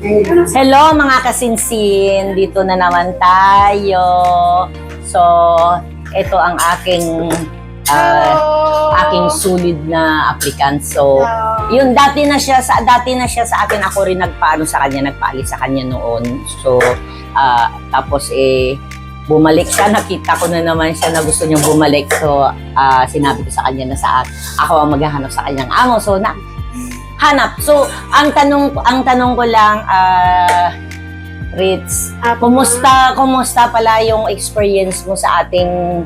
Hello mga kasinsin, dito na naman tayo. So, ito ang aking sulit na applicant. So, yun dati na siya sa akin, ako rin nagpaalis sa kanya noon. So, tapos bumalik siya, nakita ko na naman siya na gusto niyang bumalik. So, sinabi ko sa kanya na ako ang maghahanap sa kanyang amo. So, hanap. So, ang tanong ko lang, Ritz, kumusta pala yung experience mo sa ating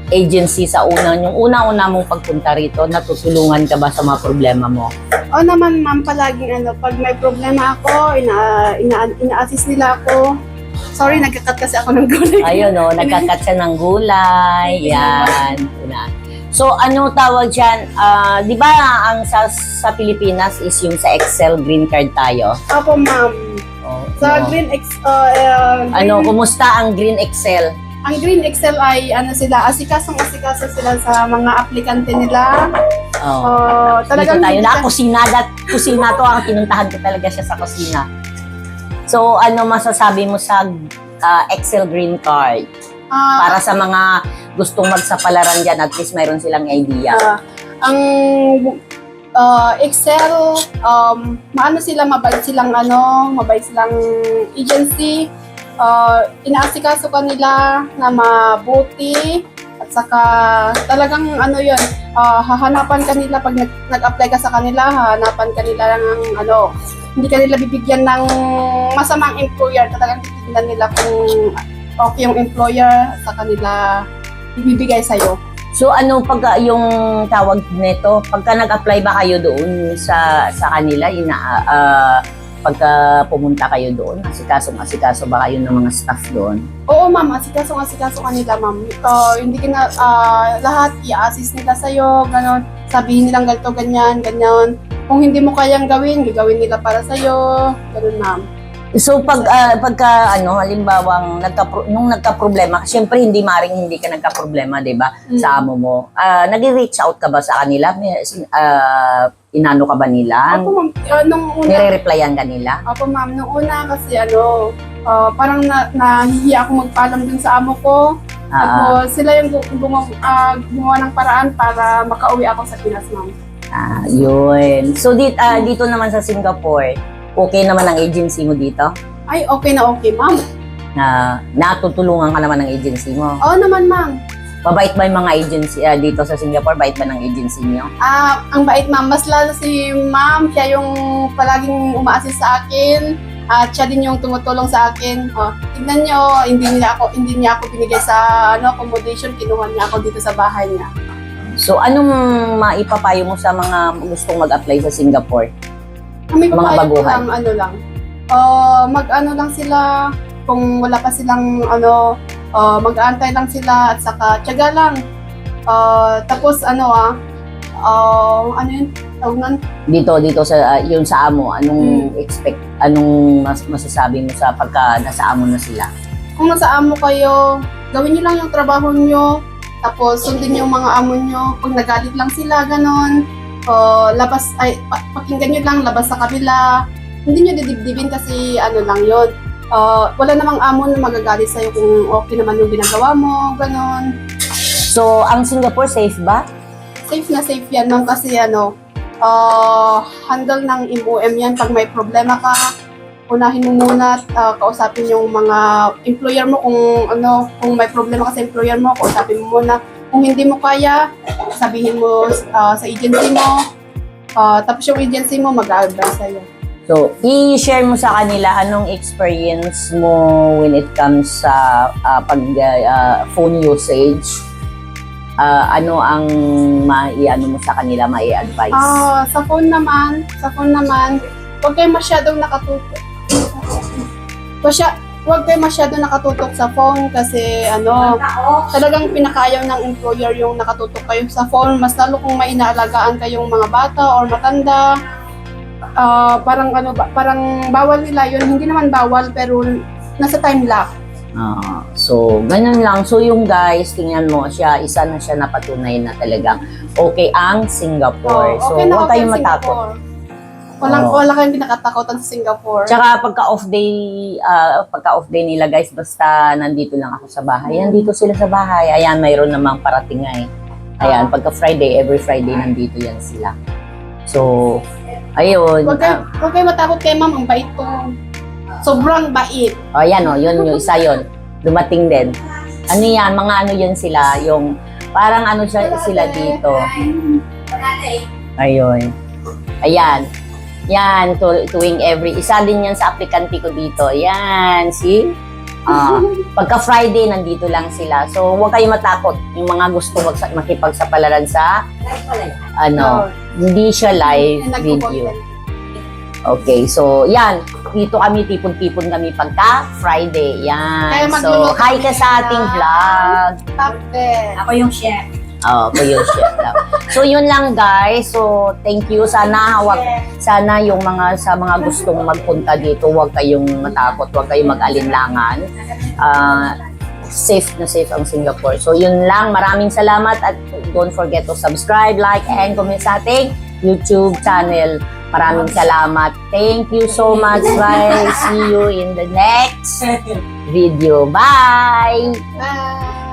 agency sa yung una-una mong pagpunta rito? Natutulungan ka ba sa mga problema mo? Oo naman, ma'am, palaging pag may problema ako, ina-assist nila ako. Sorry, nagkakat kasi ako ng gulay. Ayun, nagkakat siya ng gulay. Yan. So, ano tawag dyan? Di ba ang sa Pilipinas is yung sa Excel green card tayo? Opo, ma'am. Sa Green kumusta ang Green Excel? Ang Green Excel ay asikaso sila sa mga aplikante nila. Talagang dito tayo kusina to ang pinuntahan ko talaga siya sa kusina. So, ano masasabi mo sa Excel green card? Para sa mga gustong magsapalaran dyan, at least mayroon silang idea. Ang Excel, mabait silang agency. Inaasikaso ka nila na mabuti, at saka talagang hahanapan ka nila pag nag-apply ka sa kanila, hahanapan ka nila ng hindi ka nila bibigyan ng masamang employer. Talagang titignan nila kung okay yung employer sa kanila ibibigay sa'yo. So yung tawag nito, pagka nag-apply ba kayo doon sa kanila, pagka pumunta kayo doon, asikaso ba kayo ng mga staff doon? Oo, ma'am, asikaso kanila, ma'am. Hindi lahat i-assist nila sa'yo, gano'n. Sabihin nilang ganito, ganyan. Kung hindi mo kayang gagawin nila para sa'yo, gano'n, ma'am. So pagka halimbawang nung nagka-problema, syempre hindi ka nagka-problema, 'di ba? Sa amo mo. Nag-reach out ka ba sa kanila? Inano ka ba nila? Opo, ma'am. Nung una, nire-replyan ka nila? Opo, ma'am. Nung una kasi parang nahihiya ako magpaalam dun sa amo ko. Tapos sila yung gumawa ng paraan para makauwi ako sa Pinas, ma'am. Yun. So dito naman sa Singapore, okay naman ang agency mo dito? Ay, okay na okay, ma'am. Natutulungan ka naman ng agency mo? Oo naman, ma'am. Mabait ba yung mga agency dito sa Singapore? Bait ba ng agency niyo? Ang bait, ma'am. Mas lalo si ma'am, siya yung palaging uma-assist sa akin. At siya din yung tumutulong sa akin. Tignan niyo, hindi niya ako binigay sa accommodation, kinuha niya ako dito sa bahay niya. So, anong maipapayo mo sa mga gustong mag-apply sa Singapore? May mga baguhan? Mag-ano lang sila, kung wala pa silang mag-aantay lang sila, at saka tiyaga lang. Tapos yun? Dito sa yung sa amo, anong masasabi mo sa pagka nasa amo na sila? Kung nasa amo kayo, gawin niyo lang yung trabaho niyo, tapos sundin niyo yung mga amo niyo. Pag nagalit lang sila, ganon, pakinggan nyo lang, labas sa kabila. Hindi nyo didibdibin kasi lang yun. Wala namang amo na magagalit sa'yo kung okay naman yung ginagawa mo, ganon. So, ang Singapore safe ba? Safe na safe yan, ma'am, kasi handle ng MOM yan. Pag may problema ka, unahin mo muna at kausapin yung mga employer mo kung may problema ka sa employer mo, kausapin mo muna. Kung hindi mo kaya, sabihin mo sa agency mo, tapos yung agency mo mag-a-advise sa'yo. So, i-share mo sa kanila anong experience mo when it comes sa phone usage. Ano ang mai-ano mo sa kanila, mai-advise? Sa phone naman, huwag kayo masyadong nakatutok. Huwag kayo masyado nakatutok sa phone kasi talagang pinakayaw ng employer yung nakatutok kayo sa phone. Mas lalo kung may inaalagaan kayong mga bata or matanda. Parang bawal nila yun. Hindi naman bawal pero nasa time lock. So, ganyan lang. So, yung guys, tingnan mo, isa na siya napatunay na talagang okay ang Singapore. So, Okay na huwag okay kayong ang matakot. Singapore. Wala kang kinakatakutan sa Singapore. Tsaka pagka off day nila guys, basta nandito lang ako sa bahay. Nandito sila sa bahay. Ayan, mayroon namang parating nga eh. Ayan, pagka Friday, every Friday nandito yan sila. So, ayun. Huwag kayo matakot kay ma'am, ang bait ko. Sobrang bait. Ayan o, yun yung isa yun. Dumating din. Ano yan, mga ano yan sila, yung parang ano sila dito. Ayun. Ayan. Yan, tuwing isa din yan sa aplikante ko dito. Yan, see? Pagka Friday, nandito lang sila. So, huwag kayo matakot. Yung mga gusto makipagsapalaran sa, hindi siya live video. Okay, so, yan. Dito kami, tipon-tipon kami pagka Friday. Yan. So, hi ka sa ating vlog. Top 10. Ako yung chef. Po yung chef lang. So, yun lang guys. So, thank you. Sana yung sa mga gustong magpunta dito, huwag kayong matakot, huwag kayong mag-alinlangan. Safe na safe ang Singapore. So, yun lang. Maraming salamat at don't forget to subscribe, like, and comment sa ating YouTube channel. Maraming salamat. Thank you so much, guys. See you in the next video. Bye! Bye!